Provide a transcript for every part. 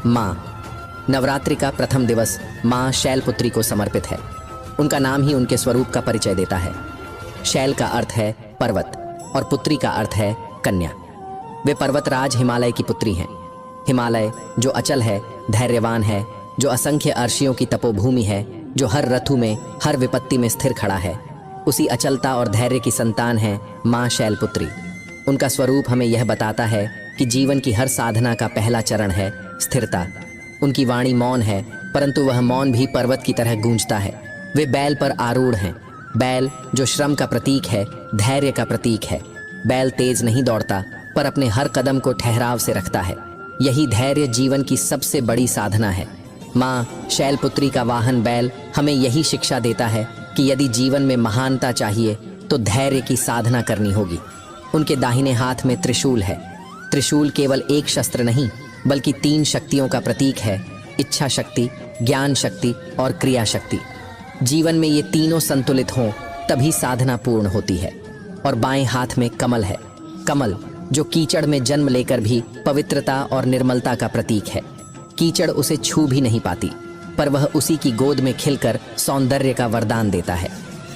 माँ। नवरात्रि का प्रथम दिवस माँ शैलपुत्री को समर्पित है। उनका नाम ही उनके स्वरूप का परिचय देता है। शैल का अर्थ है पर्वत और पुत्री का अर्थ है कन्या। वे पर्वतराज हिमालय की पुत्री हैं। हिमालय जो अचल है, धैर्यवान है, जो असंख्य अर्षियों की तपोभूमि है, जो हर ऋतु में, हर विपत्ति में स्थिर खड़ा है, उसी अचलता और धैर्य की संतान है माँ शैलपुत्री। उनका स्वरूप हमें यह बताता है कि जीवन की हर साधना का पहला चरण है स्थिरता। उनकी वाणी मौन है, परंतु वह मौन भी पर्वत की तरह गूंजता है। वे बैल पर आरूढ़ हैं। बैल जो श्रम का प्रतीक है, धैर्य का प्रतीक है। बैल तेज नहीं दौड़ता, पर अपने हर कदम को ठहराव से रखता है। यही धैर्य जीवन की सबसे बड़ी साधना है। माँ शैलपुत्री का वाहन बैल हमें यही शिक्षा देता है कि यदि जीवन में महानता चाहिए तो धैर्य की साधना करनी होगी। उनके दाहिने हाथ में त्रिशूल है। त्रिशूल केवल एक शस्त्र नहीं, बल्कि 3 शक्तियों का प्रतीक है: इच्छा शक्ति, ज्ञान शक्ति और क्रिया शक्ति। जीवन में ये तीनों संतुलित हों तभी साधना पूर्ण होती है। और बाएं हाथ में कमल है। कमल जो कीचड़ में जन्म लेकर भी पवित्रता और निर्मलता का प्रतीक है। कीचड़ उसे छू भी नहीं पाती, पर वह उसी की गोद में खिलकर सौंदर्य का वरदान देता है।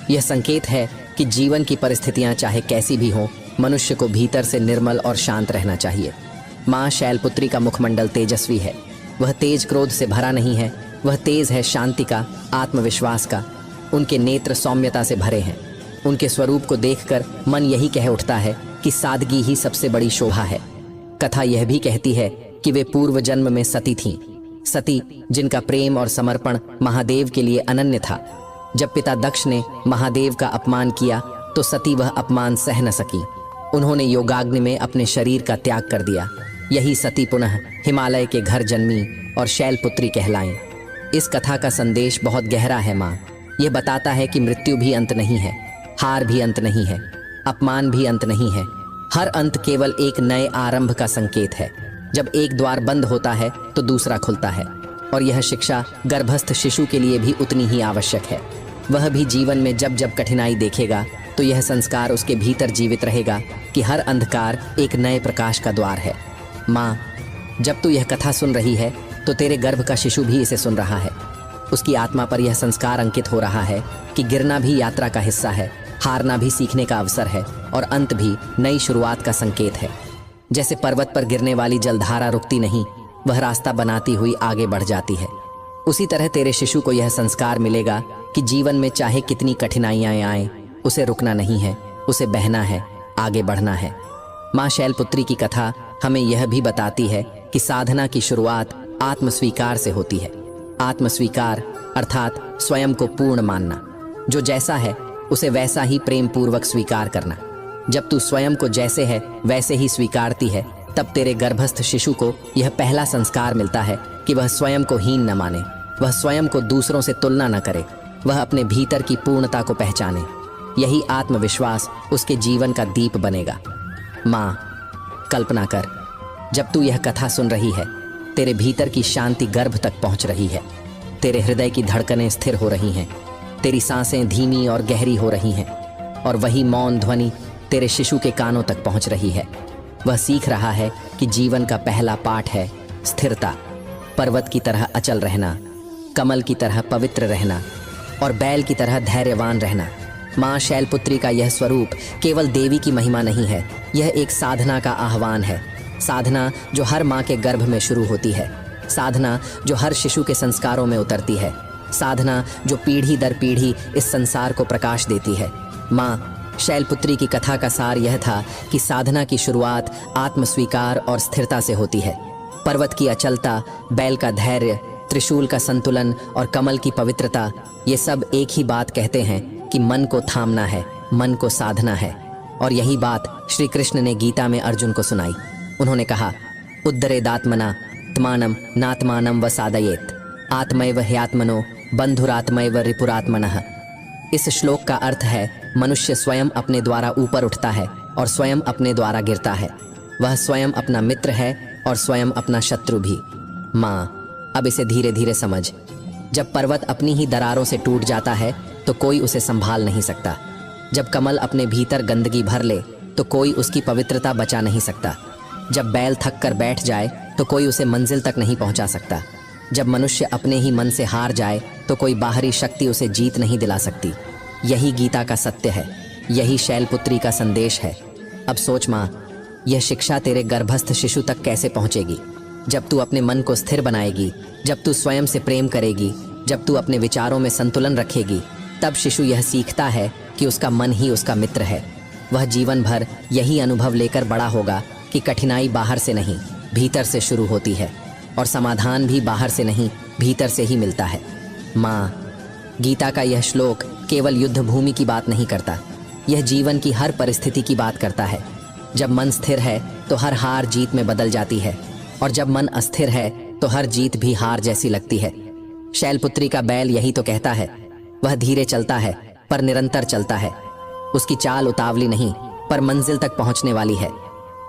यह संकेत है कि जीवन की परिस्थितियां चाहे कैसी भी हों, मनुष्य को भीतर से निर्मल और शांत रहना चाहिए। माँ शैलपुत्री का मुखमंडल तेजस्वी है। वह तेज क्रोध से भरा नहीं है, वह तेज है शांति का, आत्मविश्वास का। उनके नेत्र सौम्यता से भरे हैं। उनके स्वरूप को देखकर मन यही कह उठता है कि सादगी ही सबसे बड़ी शोभा है। कथा यह भी कहती है कि वे पूर्व जन्म में सती थीं। सती जिनका प्रेम और समर्पण महादेव के लिए अनन्य था। जब पिता दक्ष ने महादेव का अपमान किया तो सती वह अपमान सह न सकी। उन्होंने योगाग्नि में अपने शरीर का त्याग कर दिया। यही सती पुनः हिमालय के घर जन्मी और शैलपुत्री कहलाईं। इस कथा का संदेश बहुत गहरा है माँ। यह बताता है कि मृत्यु भी अंत नहीं है, हार भी अंत नहीं है, अपमान भी अंत नहीं है। हर अंत केवल एक नए आरंभ का संकेत है। जब एक द्वार बंद होता है तो दूसरा खुलता है। और यह शिक्षा गर्भस्थ शिशु के लिए भी उतनी ही आवश्यक है। वह भी जीवन में जब जब कठिनाई देखेगा तो यह संस्कार उसके भीतर जीवित रहेगा कि हर अंधकार एक नए प्रकाश का द्वार है। माँ, जब तू यह कथा सुन रही है तो तेरे गर्भ का शिशु भी इसे सुन रहा है। उसकी आत्मा पर यह संस्कार अंकित हो रहा है कि गिरना भी यात्रा का हिस्सा है, हारना भी सीखने का अवसर है और अंत भी नई शुरुआत का संकेत है। जैसे पर्वत पर गिरने वाली जलधारा रुकती नहीं, वह रास्ता बनाती हुई आगे बढ़ जाती है। उसी तरह तेरे शिशु को यह संस्कार मिलेगा कि जीवन में चाहे कितनी कठिनाइयां आएं, उसे रुकना नहीं है, उसे बहना है, आगे बढ़ना है। माँ शैलपुत्री की कथा हमें यह भी बताती है कि साधना की शुरुआत आत्मस्वीकार से होती है। आत्मस्वीकार अर्थात स्वयं को पूर्ण मानना। जो जैसा है उसे वैसा ही प्रेम पूर्वक स्वीकार करना। जब तू स्वयं को जैसे है वैसे ही स्वीकारती है, तब तेरे गर्भस्थ शिशु को यह पहला संस्कार मिलता है कि वह स्वयं को हीन न माने, वह स्वयं को दूसरों से तुलना न करे, वह अपने भीतर की पूर्णता को पहचाने। यही आत्मविश्वास उसके जीवन का दीप बनेगा। माँ, कल्पना कर, जब तू यह कथा सुन रही है, तेरे भीतर की शांति गर्भ तक पहुंच रही है। तेरे हृदय की धड़कनें स्थिर हो रही हैं, तेरी सांसें धीमी और गहरी हो रही हैं, और वही मौन ध्वनि तेरे शिशु के कानों तक पहुंच रही है। वह सीख रहा है कि जीवन का पहला पाठ है स्थिरता। पर्वत की तरह अचल रहना, कमल की तरह पवित्र रहना और बैल की तरह धैर्यवान रहना। माँ शैलपुत्री का यह स्वरूप केवल देवी की महिमा नहीं है, यह एक साधना का आह्वान है। साधना जो हर माँ के गर्भ में शुरू होती है, साधना जो हर शिशु के संस्कारों में उतरती है, साधना जो पीढ़ी दर पीढ़ी इस संसार को प्रकाश देती है। माँ शैलपुत्री की कथा का सार यह था कि साधना की शुरुआत आत्मस्वीकार और स्थिरता से होती है। पर्वत की अचलता, बैल का धैर्य, त्रिशूल का संतुलन और कमल की पवित्रता, ये सब एक ही बात कहते हैं कि मन को थामना है, मन को साधना है। और यही बात श्री कृष्ण ने गीता में अर्जुन को सुनाई। उन्होंने कहा, उद्धरेदात्मना त्मानम नात्मानम व साधयेत आत्मैव ह्यात्मनो बंधुरात्मैव रिपुरात्मनः। इस श्लोक का अर्थ है, मनुष्य स्वयं अपने द्वारा ऊपर उठता है और स्वयं अपने द्वारा गिरता है। वह स्वयं अपना मित्र है और स्वयं अपना शत्रु भी। माँ, अब इसे धीरे धीरे समझ। जब पर्वत अपनी ही दरारों से टूट जाता है तो कोई उसे संभाल नहीं सकता। जब कमल अपने भीतर गंदगी भर ले तो कोई उसकी पवित्रता बचा नहीं सकता। जब बैल थक कर बैठ जाए तो कोई उसे मंजिल तक नहीं पहुंचा सकता। जब मनुष्य अपने ही मन से हार जाए तो कोई बाहरी शक्ति उसे जीत नहीं दिला सकती। यही गीता का सत्य है, यही शैलपुत्री का संदेश है। अब सोच माँ, यह शिक्षा तेरे गर्भस्थ शिशु तक कैसे पहुंचेगी? जब तू अपने मन को स्थिर बनाएगी, जब तू स्वयं से प्रेम करेगी, जब तू अपने विचारों में संतुलन रखेगी, तब शिशु यह सीखता है कि उसका मन ही उसका मित्र है। वह जीवन भर यही अनुभव लेकर बड़ा होगा कि कठिनाई बाहर से नहीं, भीतर से शुरू होती है, और समाधान भी बाहर से नहीं, भीतर से ही मिलता है। माँ, गीता का यह श्लोक केवल युद्ध भूमि की बात नहीं करता, यह जीवन की हर परिस्थिति की बात करता है। जब मन स्थिर है तो हर हार जीत में बदल जाती है, और जब मन अस्थिर है तो हर जीत भी हार जैसी लगती है। शैलपुत्री का बैल यही तो कहता है। वह धीरे चलता है पर निरंतर चलता है। उसकी चाल उतावली नहीं पर मंजिल तक पहुंचने वाली है।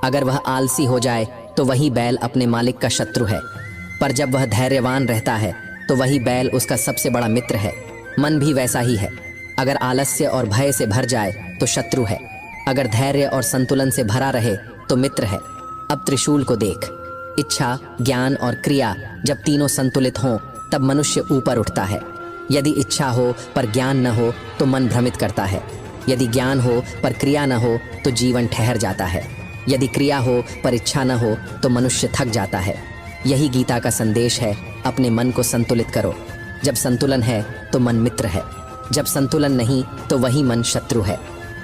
अगर वह आलसी हो जाए तो वही बैल अपने मालिक का शत्रु है, पर जब वह धैर्यवान रहता है तो वही बैल उसका सबसे बड़ा मित्र है। मन भी वैसा ही है। अगर आलस्य और भय से भर जाए तो शत्रु है, अगर धैर्य और संतुलन से भरा रहे तो मित्र है। अब त्रिशूल को देख। इच्छा, ज्ञान और क्रिया जब तीनों संतुलित हों तब मनुष्य ऊपर उठता है। यदि इच्छा हो पर ज्ञान न हो तो मन भ्रमित करता है। यदि ज्ञान हो पर क्रिया न हो तो जीवन ठहर जाता है। यदि क्रिया हो पर इच्छा न हो तो मनुष्य थक जाता है। यही गीता का संदेश है, अपने मन को संतुलित करो। जब संतुलन है तो मन मित्र है, जब संतुलन नहीं तो वही मन शत्रु है।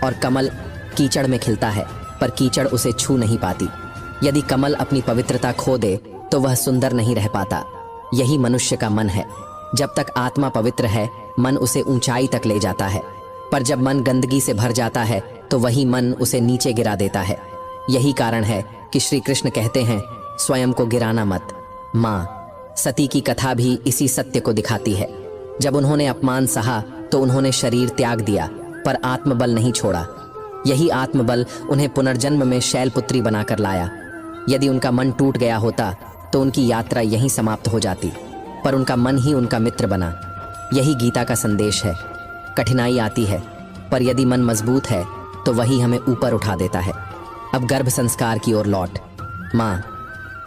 और कमल कीचड़ में खिलता है पर कीचड़ उसे छू नहीं पाती। यदि कमल अपनी पवित्रता खो दे तो वह सुंदर नहीं रह पाता। यही मनुष्य का मन है। जब तक आत्मा पवित्र है मन उसे ऊंचाई तक ले जाता है, पर जब मन गंदगी से भर जाता है तो वही मन उसे नीचे गिरा देता है। यही कारण है कि श्री कृष्ण कहते हैं, स्वयं को गिराना मत। माँ, सती की कथा भी इसी सत्य को दिखाती है। जब उन्होंने अपमान सहा तो उन्होंने शरीर त्याग दिया पर आत्मबल नहीं छोड़ा। यही आत्मबल उन्हें पुनर्जन्म में शैलपुत्री बनाकर लाया। यदि उनका मन टूट गया होता तो उनकी यात्रा यहीं समाप्त हो जाती, पर उनका मन ही उनका मित्र बना। यही गीता का संदेश है। कठिनाई आती है पर यदि मन मजबूत है तो वही हमें ऊपर उठा देता है। अब गर्भ संस्कार की ओर लौट। माँ,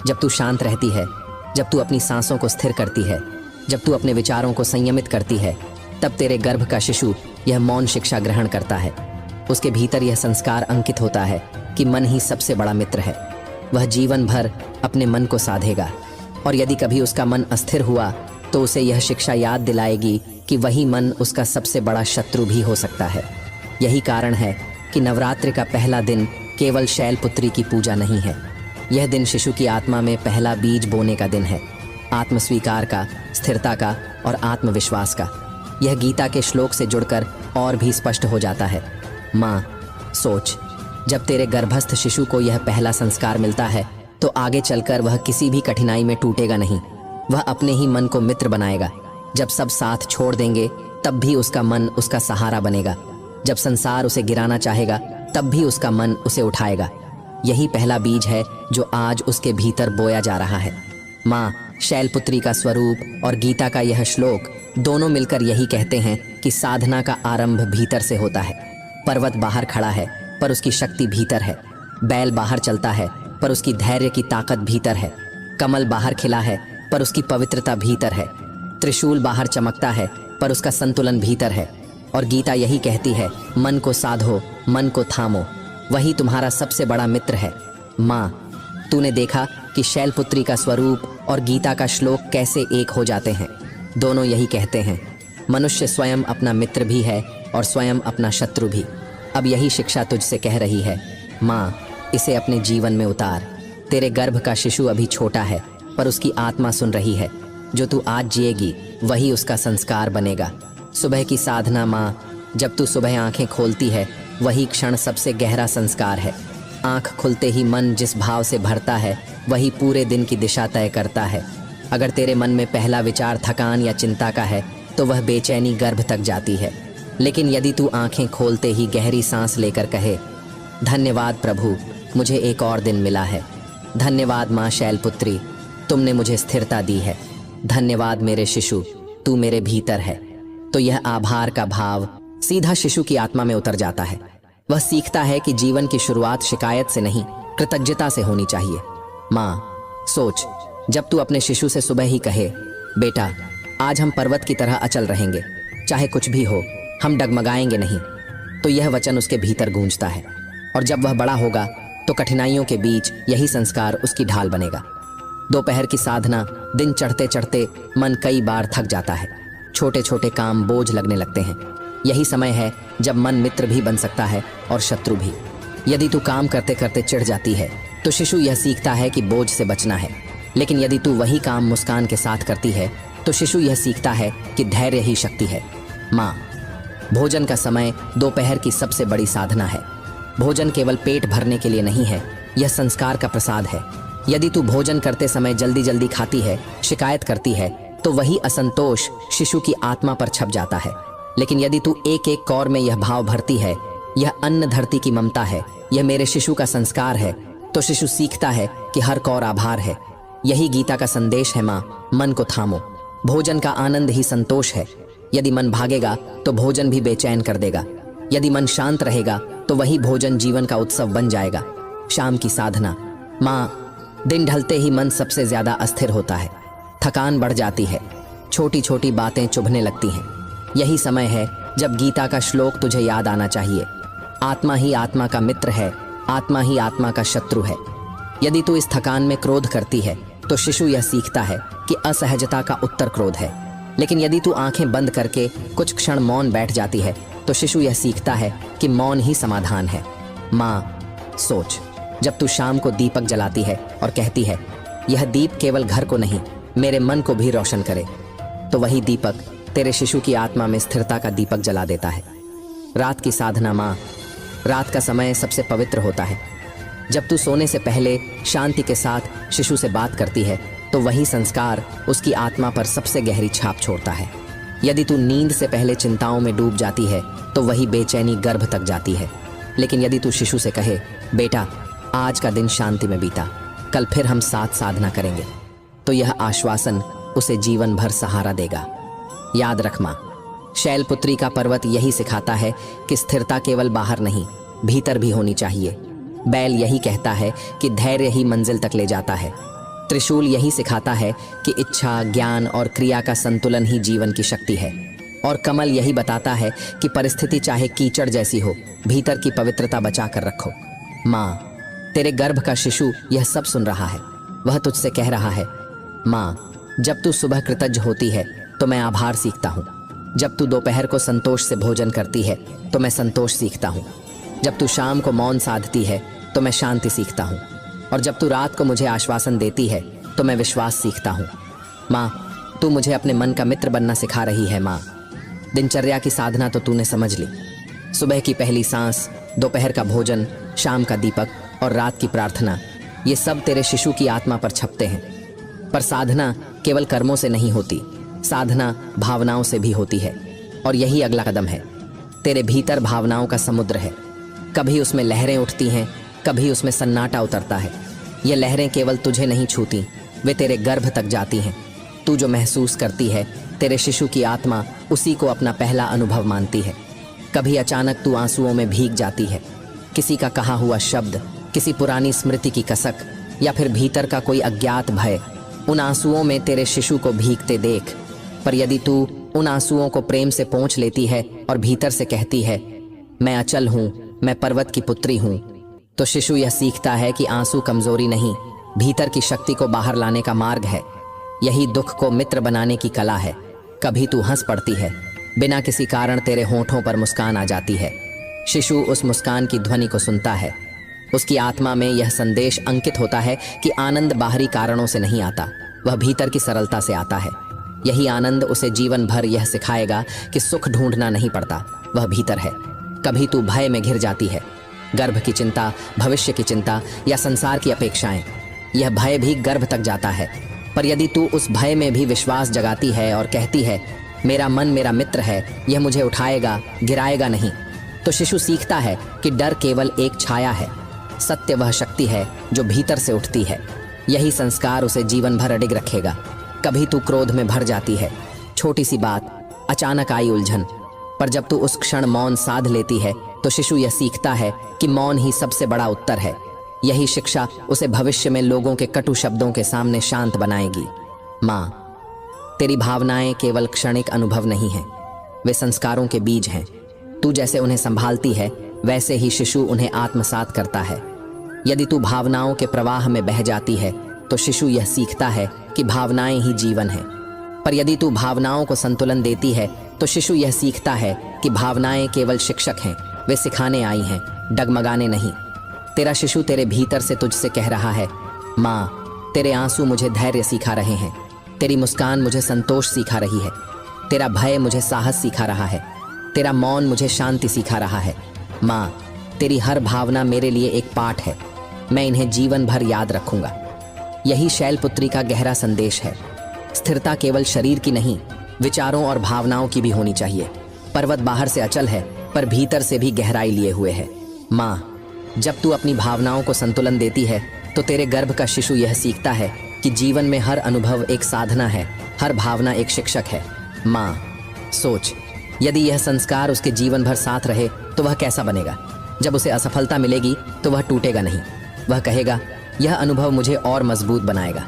जब तू शांत रहती है, जब तू अपनी सांसों को स्थिर करती है, जब तू अपने विचारों को संयमित करती है, तब तेरे गर्भ का शिशु यह मौन शिक्षा ग्रहण करता है। उसके भीतर यह संस्कार अंकित होता है कि मन ही सबसे बड़ा मित्र है। वह जीवन भर अपने मन को साधेगा, और यदि कभी उसका मन अस्थिर हुआ तो उसे यह शिक्षा याद दिलाएगी कि वही मन उसका सबसे बड़ा शत्रु भी हो सकता है। यही कारण है कि नवरात्रि का पहला दिन केवल शैलपुत्री की पूजा नहीं है। यह दिन शिशु की आत्मा में पहला बीज बोने का दिन है, आत्मस्वीकार का, स्थिरता का और आत्मविश्वास का। यह गीता के श्लोक से जुड़कर और भी स्पष्ट हो जाता है। माँ, सोच, जब तेरे गर्भस्थ शिशु को यह पहला संस्कार मिलता है तो आगे चलकर वह किसी भी कठिनाई में टूटेगा नहीं। वह अपने ही मन को मित्र बनाएगा। जब सब साथ छोड़ देंगे तब भी उसका मन उसका सहारा बनेगा। जब संसार उसे गिराना चाहेगा तब भी उसका मन उसे उठाएगा। यही पहला बीज है जो आज उसके भीतर बोया जा रहा है। माँ, शैलपुत्री का स्वरूप और गीता का यह श्लोक दोनों मिलकर यही कहते हैं कि साधना का आरंभ भीतर से होता है। पर्वत बाहर खड़ा है पर उसकी शक्ति भीतर है। बैल बाहर चलता है पर उसकी धैर्य की ताकत भीतर है। कमल बाहर खिला है पर उसकी पवित्रता भीतर है। त्रिशूल बाहर चमकता है पर उसका संतुलन भीतर है। और गीता यही कहती है, मन को साधो, मन को थामो, वही तुम्हारा सबसे बड़ा मित्र है। माँ, तूने देखा कि शैलपुत्री का स्वरूप और गीता का श्लोक कैसे एक हो जाते हैं। दोनों यही कहते हैं, मनुष्य स्वयं अपना मित्र भी है और स्वयं अपना शत्रु भी। अब यही शिक्षा तुझसे कह रही है। माँ, इसे अपने जीवन में उतार। तेरे गर्भ का शिशु अभी छोटा है पर उसकी आत्मा सुन रही है। जो तू आज जिएगी वही उसका संस्कार बनेगा। सुबह की साधना माँ, जब तू सुबह आंखें खोलती है वही क्षण सबसे गहरा संस्कार है। आंख खुलते ही मन जिस भाव से भरता है वही पूरे दिन की दिशा तय करता है। अगर तेरे मन में पहला विचार थकान या चिंता का है तो वह बेचैनी गर्भ तक जाती है। लेकिन यदि तू आंखें खोलते ही गहरी सांस लेकर कहे, धन्यवाद प्रभु, मुझे एक और दिन मिला है। धन्यवाद माँ शैलपुत्री, तुमने मुझे स्थिरता दी है। धन्यवाद मेरे शिशु, तू मेरे भीतर है। तो यह आभार का भाव सीधा शिशु की आत्मा में उतर जाता है। वह सीखता है कि जीवन की शुरुआत शिकायत से नहीं, कृतज्ञता से होनी चाहिए। माँ, सोच, जब तू अपने शिशु से सुबह ही कहे, बेटा आज हम पर्वत की तरह अचल रहेंगे, चाहे कुछ भी हो हम डगमगाएंगे नहीं, तो यह वचन उसके भीतर गूंजता है। और जब वह बड़ा होगा तो कठिनाइयों के बीच यही संस्कार उसकी ढाल बनेगा। दोपहर की साधना, दिन चढ़ते चढ़ते मन कई बार थक जाता है, छोटे छोटे काम बोझ लगने लगते हैं। यही समय है जब मन मित्र भी बन सकता है और शत्रु भी। यदि तू काम करते करते चिढ़ जाती है तो शिशु यह सीखता है कि बोझ से बचना है, लेकिन यदि तू वही काम मुस्कान के साथ करती है तो शिशु यह सीखता है कि धैर्य ही शक्ति है। माँ, भोजन का समय दोपहर की सबसे बड़ी साधना है। भोजन केवल पेट भरने के लिए नहीं है, यह संस्कार का प्रसाद है। यदि तू भोजन करते समय जल्दी जल्दी खाती है, शिकायत करती है, तो वही असंतोष शिशु की आत्मा पर छप जाता है। लेकिन यदि तू एक एक कौर में यह भाव भरती है, यह अन्न धरती की ममता है, यह मेरे शिशु का संस्कार है, तो शिशु सीखता है कि हर कौर आभार है। यही गीता का संदेश है। माँ, मन को थामो, भोजन का आनंद ही संतोष है। यदि मन भागेगा तो भोजन भी बेचैन कर देगा। यदि मन शांत रहेगा तो वही भोजन जीवन का उत्सव बन जाएगा। शाम की साधना। माँ, दिन ढलते ही मन सबसे ज्यादा अस्थिर होता है, थकान बढ़ जाती है, छोटी छोटी बातें चुभने लगती हैं। यही समय है जब गीता का श्लोक तुझे याद आना चाहिए, आत्मा ही आत्मा का मित्र है, आत्मा ही आत्मा का शत्रु है। यदि तू इस थकान में क्रोध करती है तो शिशु यह सीखता है कि असहजता का उत्तर क्रोध है। लेकिन यदि तू आंखें बंद करके कुछ क्षण मौन बैठ जाती है तो शिशु यह सीखता है कि मौन ही समाधान है। माँ, सोच, जब तू शाम को दीपक जलाती है और कहती है, यह दीप केवल घर को नहीं मेरे मन को भी रोशन करे, तो वही दीपक तेरे शिशु की आत्मा में स्थिरता का दीपक जला देता है। रात की साधना। माँ, रात का समय सबसे पवित्र होता है। जब तू सोने से पहले शांति के साथ शिशु से बात करती है तो वही संस्कार उसकी आत्मा पर सबसे गहरी छाप छोड़ता है। यदि तू नींद से पहले चिंताओं में डूब जाती है तो वही बेचैनी गर्भ तक जाती है। लेकिन यदि तू शिशु से कहे, बेटा आज का दिन शांति में बीता, कल फिर हम साथ साधना करेंगे, तो यह आश्वासन उसे जीवन भर सहारा देगा। याद रख माँ, शैलपुत्री का पर्वत यही सिखाता है कि स्थिरता केवल बाहर नहीं भीतर भी होनी चाहिए। बैल यही कहता है कि धैर्य ही मंजिल तक ले जाता है। त्रिशूल यही सिखाता है कि इच्छा, ज्ञान और क्रिया का संतुलन ही जीवन की शक्ति है। और कमल यही बताता है कि परिस्थिति चाहे कीचड़ जैसी हो, भीतर की पवित्रता बचा कर रखो। माँ, तेरे गर्भ का शिशु यह सब सुन रहा है। वह तुझसे कह रहा है, माँ, जब तू सुबह कृतज्ञ होती है तो मैं आभार सीखता हूँ। जब तू दोपहर को संतोष से भोजन करती है तो मैं संतोष सीखता हूँ। जब तू शाम को मौन साधती है तो मैं शांति सीखता हूँ। और जब तू रात को मुझे आश्वासन देती है तो मैं विश्वास सीखता हूँ। माँ, तू मुझे अपने मन का मित्र बनना सिखा रही है। माँ, दिनचर्या की साधना तो तूने समझ ली। सुबह की पहली सांस, दोपहर का भोजन, शाम का दीपक और रात की प्रार्थना, ये सब तेरे शिशु की आत्मा पर छपते हैं। पर साधना केवल कर्मों से नहीं होती, साधना भावनाओं से भी होती है। और यही अगला कदम है। तेरे भीतर भावनाओं का समुद्र है, कभी उसमें लहरें उठती हैं, कभी उसमें सन्नाटा उतरता है। ये लहरें केवल तुझे नहीं छूती, वे तेरे गर्भ तक जाती हैं। तू जो महसूस करती है, तेरे शिशु की आत्मा उसी को अपना पहला अनुभव मानती है। कभी अचानक तू आंसुओं में भीग जाती है, किसी का कहा हुआ शब्द, किसी पुरानी स्मृति की कसक, या फिर भीतर का कोई अज्ञात भय। उन आंसुओं में तेरे शिशु को भीगते देख। पर यदि तू उन आंसुओं को प्रेम से पोंछ लेती है और भीतर से कहती है, मैं अचल हूँ, मैं पर्वत की पुत्री हूँ, तो शिशु यह सीखता है कि आंसू कमजोरी नहीं, भीतर की शक्ति को बाहर लाने का मार्ग है। यही दुख को मित्र बनाने की कला है। कभी तू हंस पड़ती है, बिना किसी कारण तेरे होठों पर मुस्कान आ जाती है। शिशु उस मुस्कान की ध्वनि को सुनता है। उसकी आत्मा में यह संदेश अंकित होता है कि आनंद बाहरी कारणों से नहीं आता, वह भीतर की सरलता से आता है। यही आनंद उसे जीवन भर यह सिखाएगा कि सुख ढूंढना नहीं पड़ता, वह भीतर है। कभी तू भय में घिर जाती है, गर्भ की चिंता, भविष्य की चिंता या संसार की अपेक्षाएं, यह भय भी गर्भ तक जाता है। पर यदि तू उस भय में भी विश्वास जगाती है और कहती है, मेरा मन मेरा मित्र है, यह मुझे उठाएगा, गिराएगा नहीं, तो शिशु सीखता है कि डर केवल एक छाया है, सत्य वह शक्ति है जो भीतर से उठती है। यही संस्कार उसे जीवन भर अडिग रखेगा। कभी तू क्रोध में भर जाती है, छोटी सी बात, अचानक आई उलझन, पर जब तू उस क्षण मौन साध लेती है तो शिशु यह सीखता है कि मौन ही सबसे बड़ा उत्तर है। यही शिक्षा उसे भविष्य में लोगों के कटु शब्दों के सामने शांत बनाएगी। माँ, तेरी भावनाएं केवल क्षणिक अनुभव नहीं हैं, वे संस्कारों के बीज हैं। तू जैसे उन्हें संभालती है वैसे ही शिशु उन्हें आत्मसात करता है। यदि तू भावनाओं के प्रवाह में बह जाती है तो शिशु यह सीखता है कि भावनाएं ही जीवन है। पर यदि तू भावनाओं को संतुलन देती है तो शिशु यह सीखता है कि भावनाएं केवल शिक्षक हैं, वे सिखाने आई हैं, डगमगाने नहीं। तेरा शिशु तेरे भीतर से तुझसे कह रहा है, माँ, तेरे आंसू मुझे धैर्य सिखा रहे हैं, तेरी मुस्कान मुझे संतोष सिखा रही है, तेरा भय मुझे साहस सिखा रहा है, तेरा मौन मुझे शांति सिखा रहा है। माँ, तेरी हर भावना मेरे लिए एक पाठ है, मैं इन्हें जीवन भर याद रखूंगा। यही शैलपुत्री का गहरा संदेश है। स्थिरता केवल शरीर की नहीं, विचारों और भावनाओं की भी होनी चाहिए। पर्वत बाहर से अचल है पर भीतर से भी गहराई लिए हुए है। माँ, जब तू अपनी भावनाओं को संतुलन देती है तो तेरे गर्भ का शिशु यह सीखता है कि जीवन में हर अनुभव एक साधना है, हर भावना एक शिक्षक है। माँ, सोच, यदि यह संस्कार उसके जीवन भर साथ रहे तो वह कैसा बनेगा। जब उसे असफलता मिलेगी तो वह टूटेगा नहीं, वह कहेगा, यह अनुभव मुझे और मजबूत बनाएगा।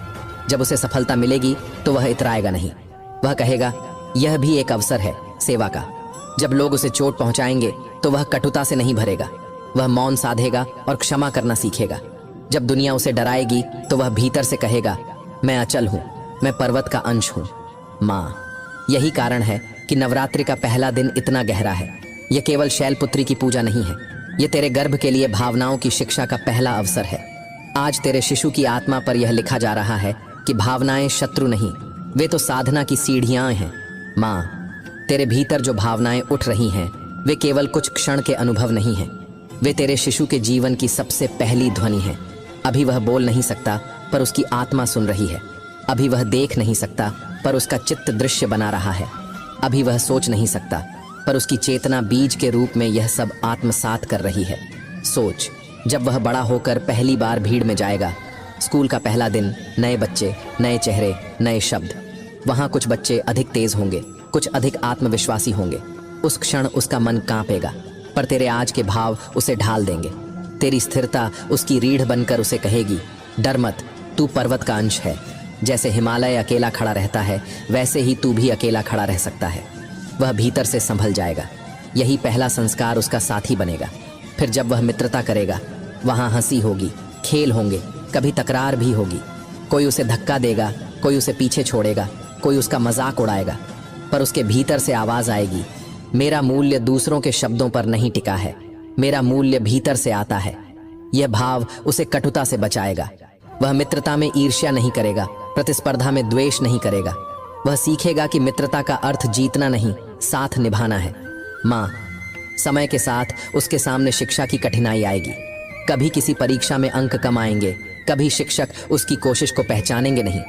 जब उसे सफलता मिलेगी तो वह इतराएगा नहीं, वह कहेगा, यह भी एक अवसर है सेवा का। जब लोग उसे चोट पहुंचाएंगे तो वह कटुता से नहीं भरेगा, वह मौन साधेगा और क्षमा करना सीखेगा। जब दुनिया उसे डराएगी तो वह भीतर से कहेगा, मैं अचल हूँ, मैं पर्वत का अंश हूँ। माँ, यही कारण है कि नवरात्रि का पहला दिन इतना गहरा है। यह केवल शैलपुत्री की पूजा नहीं है, यह तेरे गर्भ के लिए भावनाओं की शिक्षा का पहला अवसर है। आज तेरे शिशु की आत्मा पर यह लिखा जा रहा है कि भावनाएं शत्रु नहीं, वे तो साधना की सीढ़ियां हैं। माँ, तेरे भीतर जो भावनाएं उठ रही हैं वे केवल कुछ क्षण के अनुभव नहीं हैं, वे तेरे शिशु के जीवन की सबसे पहली ध्वनि है। अभी वह बोल नहीं सकता पर उसकी आत्मा सुन रही है। अभी वह देख नहीं सकता पर उसका चित्त दृश्य बना रहा है। अभी वह सोच नहीं सकता पर उसकी चेतना बीज के रूप में यह सब आत्मसात कर रही है। सोच, जब वह बड़ा होकर पहली बार भीड़ में जाएगा, स्कूल का पहला दिन, नए बच्चे, नए चेहरे, नए शब्द। वहाँ कुछ बच्चे अधिक तेज होंगे, कुछ अधिक आत्मविश्वासी होंगे। उस क्षण उसका मन कांपेगा, पर तेरे आज के भाव उसे ढाल देंगे। तेरी स्थिरता उसकी रीढ़ बनकर उसे कहेगी, डर मत, तू पर्वत का अंश है। जैसे हिमालय अकेला खड़ा रहता है वैसे ही तू भी अकेला खड़ा रह सकता है। वह भीतर से संभल जाएगा। यही पहला संस्कार उसका साथी बनेगा। फिर जब वह मित्रता करेगा, वहाँ हंसी होगी, खेल होंगे, कभी तकरार भी होगी। कोई उसे धक्का देगा, कोई उसे पीछे छोड़ेगा, कोई उसका मजाक उड़ाएगा, पर उसके भीतर से आवाज आएगी, मेरा मूल्य दूसरों के शब्दों पर नहीं टिका है, मेरा मूल्य भीतर से आता है। यह भाव उसे कटुता से बचाएगा। वह मित्रता में ईर्ष्या नहीं करेगा, प्रतिस्पर्धा में द्वेष नहीं करेगा। वह सीखेगा कि मित्रता का अर्थ जीतना नहीं, साथ निभाना है। माँ, समय के साथ उसके सामने शिक्षा की कठिनाई आएगी। कभी किसी परीक्षा में अंक कम आएंगे, कभी शिक्षक उसकी कोशिश को पहचानेंगे नहीं।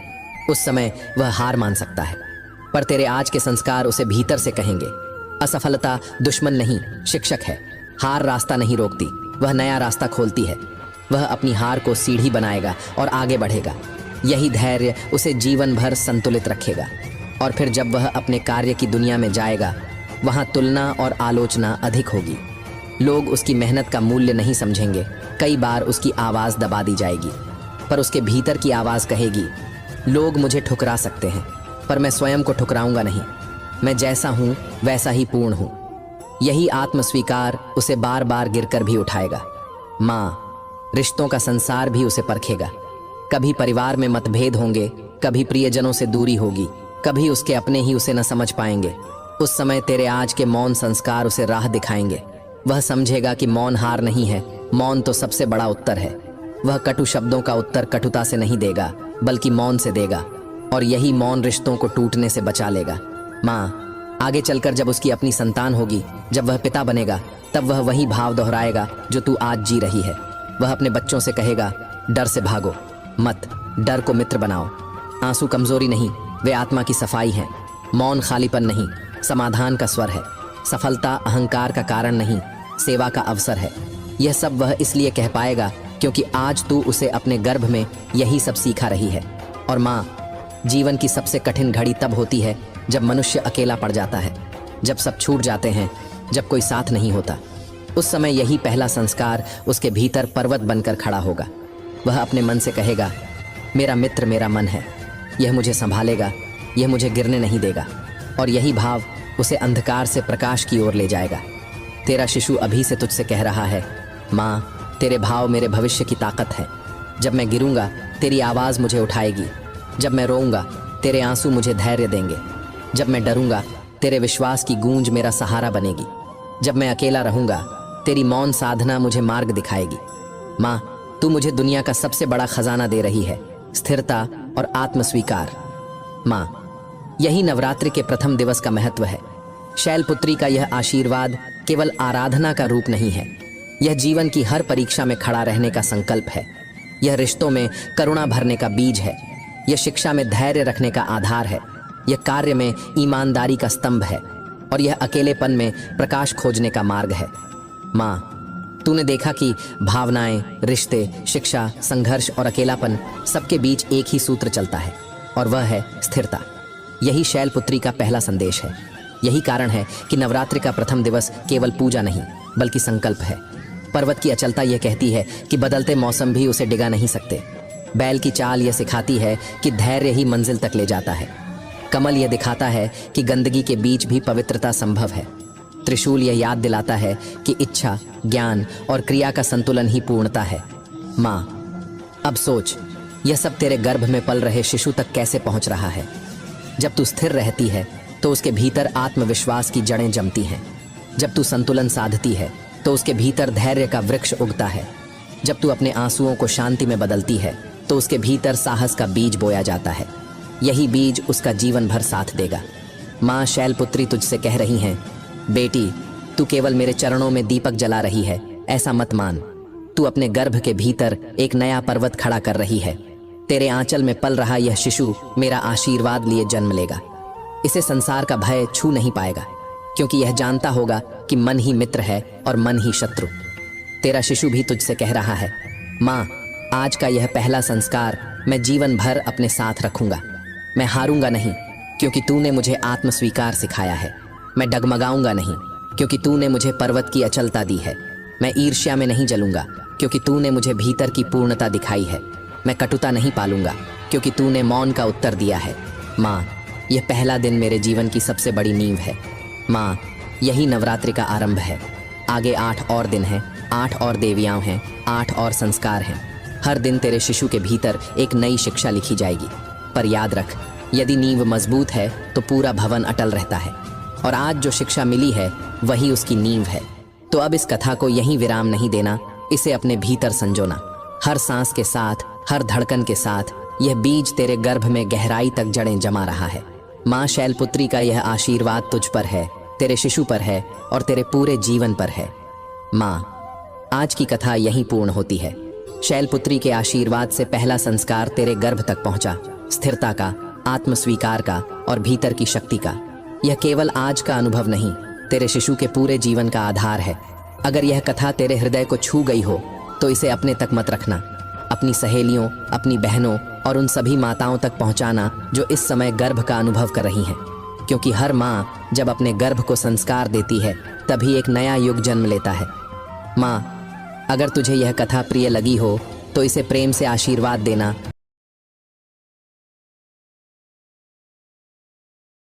उस समय वह हार मान सकता है, पर तेरे आज के संस्कार उसे भीतर से कहेंगे, असफलता दुश्मन नहीं, शिक्षक है। हार रास्ता नहीं रोकती, वह नया रास्ता खोलती है। वह अपनी हार को सीढ़ी बनाएगा और आगे बढ़ेगा। यही धैर्य उसे जीवन भर संतुलित रखेगा। और फिर जब वह अपने कार्य की दुनिया में जाएगा, वहाँ तुलना और आलोचना अधिक होगी। लोग उसकी मेहनत का मूल्य नहीं समझेंगे। कई बार उसकी आवाज़ दबा दी जाएगी, पर उसके भीतर की आवाज़ कहेगी, लोग मुझे ठुकरा सकते हैं पर मैं स्वयं को ठुकराऊंगा नहीं। मैं जैसा हूँ वैसा ही पूर्ण हूँ। यही आत्मस्वीकार उसे बार बार गिरकर भी उठाएगा। माँ, रिश्तों का संसार भी उसे परखेगा। कभी परिवार में मतभेद होंगे, कभी प्रियजनों से दूरी होगी, कभी उसके अपने ही उसे न समझ पाएंगे। उस समय तेरे आज के मौन संस्कार उसे राह दिखाएंगे। वह समझेगा कि मौन हार नहीं है, मौन तो सबसे बड़ा उत्तर है। वह कटु शब्दों का उत्तर कटुता से नहीं देगा बल्कि मौन से देगा, और यही मौन रिश्तों को टूटने से बचा लेगा। माँ, आगे चलकर जब उसकी अपनी संतान होगी, जब वह पिता बनेगा, तब वह वही भाव दोहराएगा जो तू आज जी रही है। वह अपने बच्चों से कहेगा, डर से भागो मत, डर को मित्र बनाओ। आंसू कमजोरी नहीं, वे आत्मा की सफाई है। मौन खालीपन नहीं, समाधान का स्वर है। सफलता अहंकार का कारण नहीं, सेवा का अवसर है। यह सब वह इसलिए कह पाएगा क्योंकि आज तू उसे अपने गर्भ में यही सब सीखा रही है। और माँ, जीवन की सबसे कठिन घड़ी तब होती है जब मनुष्य अकेला पड़ जाता है, जब सब छूट जाते हैं, जब कोई साथ नहीं होता। उस समय यही पहला संस्कार उसके भीतर पर्वत बनकर खड़ा होगा। वह अपने मन से कहेगा, मेरा मित्र मेरा मन है, यह मुझे संभालेगा, यह मुझे गिरने नहीं देगा। और यही भाव उसे अंधकार से प्रकाश की ओर ले जाएगा। तेरा शिशु अभी से तुझसे कह रहा है, माँ, तेरे भाव मेरे भविष्य की ताकत है। जब मैं गिरूंगा तेरी आवाज़ मुझे उठाएगी, जब मैं रोऊंगा तेरे आंसू मुझे धैर्य देंगे, जब मैं डरूंगा तेरे विश्वास की गूंज मेरा सहारा बनेगी, जब मैं अकेला रहूंगा तेरी मौन साधना मुझे मार्ग दिखाएगी। माँ, तू मुझे दुनिया का सबसे बड़ा खजाना दे रही है, स्थिरता और आत्मस्वीकार। माँ, यही नवरात्रि के प्रथम दिवस का महत्व है। शैलपुत्री का यह आशीर्वाद केवल आराधना का रूप नहीं है, यह जीवन की हर परीक्षा में खड़ा रहने का संकल्प है। यह रिश्तों में करुणा भरने का बीज है, यह शिक्षा में धैर्य रखने का आधार है, यह कार्य में ईमानदारी का स्तंभ है, और यह अकेलेपन में प्रकाश खोजने का मार्ग है। माँ, तूने देखा कि भावनाएं, रिश्ते, शिक्षा, संघर्ष और अकेलापन सबके बीच एक ही सूत्र चलता है, और वह है स्थिरता। यही शैलपुत्री का पहला संदेश है। यही कारण है कि नवरात्रि का प्रथम दिवस केवल पूजा नहीं बल्कि संकल्प है। पर्वत की अचलता यह कहती है कि बदलते मौसम भी उसे डिगा नहीं सकते। बैल की चाल यह सिखाती है कि धैर्य ही मंजिल तक ले जाता है। कमल यह दिखाता है कि गंदगी के बीच भी पवित्रता संभव है। त्रिशूल यह याद दिलाता है कि इच्छा, ज्ञान और क्रिया का संतुलन ही पूर्णता है। माँ, अब सोच, यह सब तेरे गर्भ में पल रहे शिशु तक कैसे पहुंच रहा है। जब तू स्थिर रहती है तो उसके भीतर आत्मविश्वास की जड़ें जमती हैं। जब तू संतुलन साधती है तो उसके भीतर धैर्य का वृक्ष उगता है। जब तू अपने आंसुओं को शांति में बदलती है तो उसके भीतर साहस का बीज बोया जाता है। यही बीज उसका जीवन भर साथ देगा। माँ शैलपुत्री तुझसे कह रही हैं, बेटी, तू केवल मेरे चरणों में दीपक जला रही है, ऐसा मत मान। तू अपने गर्भ के भीतर एक नया पर्वत खड़ा कर रही है। तेरे आंचल में पल रहा यह शिशु मेरा आशीर्वाद लिए जन्म लेगा। इसे संसार का भय छू नहीं पाएगा, क्योंकि यह जानता होगा कि मन ही मित्र है और मन ही शत्रु। तेरा शिशु भी तुझसे कह रहा है, माँ, आज का यह पहला संस्कार मैं जीवन भर अपने साथ रखूंगा। मैं हारूंगा नहीं, क्योंकि तूने मुझे आत्मस्वीकार सिखाया है। मैं डगमगाऊंगा नहीं, क्योंकि तूने मुझे पर्वत की अचलता दी है। मैं ईर्ष्या में नहीं जलूंगा, क्योंकि तूने मुझे भीतर की पूर्णता दिखाई है। मैं कटुता नहीं पालूंगा, क्योंकि तूने मौन का उत्तर दिया है। माँ, यह पहला दिन मेरे जीवन की सबसे बड़ी नींव है। माँ, यही नवरात्रि का आरंभ है। आगे 8 और दिन हैं, 8 और देवियाँ हैं, 8 और संस्कार हैं। हर दिन तेरे शिशु के भीतर एक नई शिक्षा लिखी जाएगी। पर याद रख, यदि नींव मजबूत है तो पूरा भवन अटल रहता है, और आज जो शिक्षा मिली है वही उसकी नींव है। तो अब इस कथा को यहीं विराम नहीं देना, इसे अपने भीतर संजोना। हर सांस के साथ, हर धड़कन के साथ यह बीज तेरे गर्भ में गहराई तक जड़ें जमा रहा है। माँ शैलपुत्री का यह आशीर्वाद तुझ पर है, तेरे शिशु पर है और तेरे पूरे जीवन पर है। माँ, आज की कथा यहीं पूर्ण होती है। शैलपुत्री के आशीर्वाद से पहला संस्कार तेरे गर्भ तक पहुंचा, स्थिरता का, आत्मस्वीकार का और भीतर की शक्ति का। यह केवल आज का अनुभव नहीं, तेरे शिशु के पूरे जीवन का आधार है। अगर यह कथा तेरे हृदय को छू गई हो तो इसे अपने तक मत रखना। अपनी सहेलियों, अपनी बहनों और उन सभी माताओं तक पहुंचाना जो इस समय गर्भ का अनुभव कर रही हैं, क्योंकि हर माँ जब अपने गर्भ को संस्कार देती है तभी एक नया युग जन्म लेता है। माँ, अगर तुझे यह कथा प्रिय लगी हो तो इसे प्रेम से आशीर्वाद देना